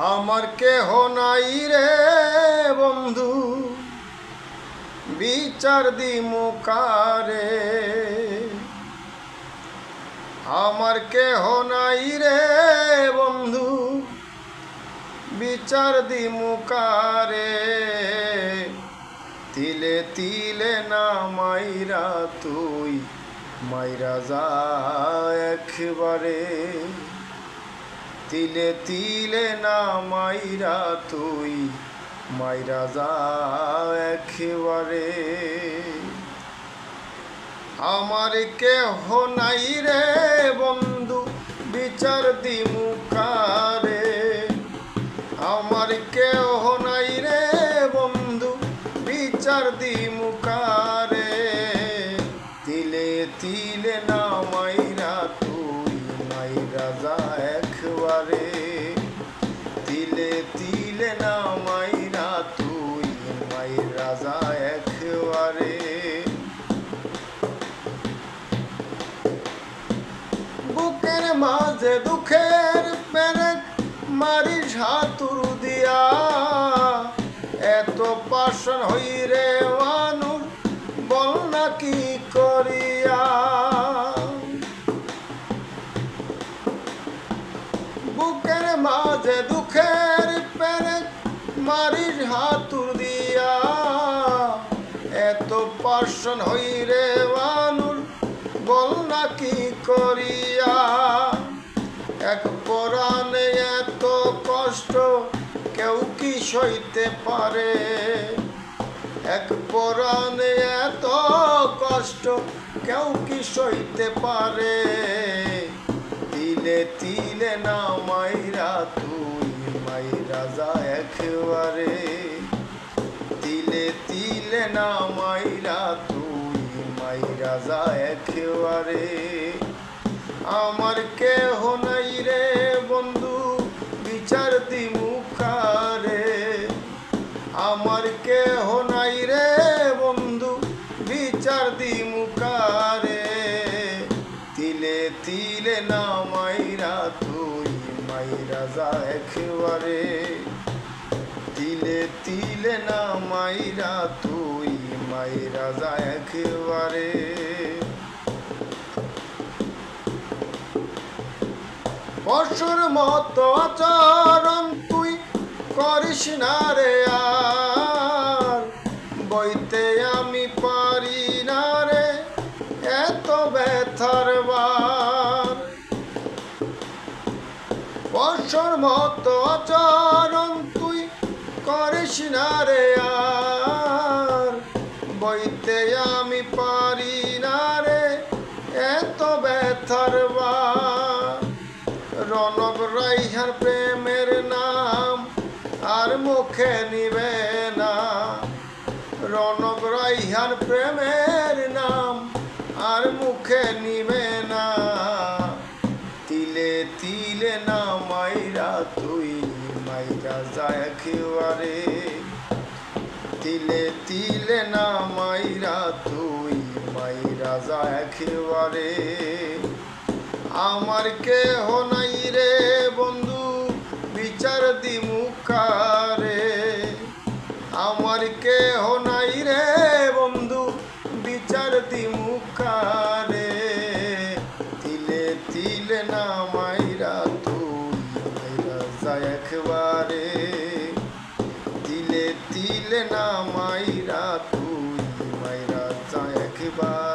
আমার কেহ নাই রে বন্ধু, বিচার দিমু কারে। আমার কেহ নাই রে বন্ধু, বিচার দিমু কারে। তিলে তিলে না মাইরা তুই মাইরা যা একবারে। তিলে তিলে না মাইরা তুই মাইরা যা একবারে। আমার কেহ নাই রে বন্ধু, বিচার দিমু কারে। আমার কেহ নাই রে বন্ধু, বিচার দিমু কারে। তিলে তিলে না মাইরা তুই মাইরা যা একবারে। তিলে তিলে না মাইরা তুই মাইরা যা একবারে। বুকের মাঝে দুঃখের পেরেক মারিস হাতুর দিয়া। এত পাষাণ হই রে মানুষ, বল না কি করিয়া। বুকের মাঝে দুঃখের পেরেক মারিস হাতুর দিয়া। এত পাষাণ হই রে মানুষ, বল না কি করিয়া। এক পরাণে এত কষ্ট কেউ কি সইতে পারে। এক পরাণে এত কষ্ট কেউ কি সইতে পারে। তিলে তিলে না মাইরা তুই মাইরা যা একবারে। তিলে তিলে না মাইরা তুই মাইরা যা একবারে। আমার কেহ নাই রে বন্ধু, বিচার দিমু কারে। আমার কেহ নাই রে বন্ধু, বিচার দিমু কারে। তিলে তিলে না মাইরা তুই মাইরা যা একবারে। তিলে তিলে না মাইরা তুই মাইরা যা একবারে। পশুর মতো আচরণ তুই করিস না রে আর। বইতে আমি পারি না রে এত ব্যথার বার। পশুর মতো আচরণ তুই করিস না রে আর। বইতে আমি পারি না রে এত ব্যথার বার। রণব রাইহার প্রেমের নাম আর মুখে নিবে না। রণব রাইহার প্রেমের নাম আর মুখে নিবে না। তিলে তিলে না মাইরা তুই মাইরা যা একবারে। তিলে তিলে না মাইরা তুই মাইরা যা একবারে। আমার কেহ নাই রে বন্ধু, বিচার দিমু কারে। আমার কেহ নাই রে বন্ধু, বিচার দিমু কারে। তিলে তিলে না মাইরা তুই মাইরা যা একবারে। তিলে তিলে না মাইরা তুই মাইরা যা একবারে।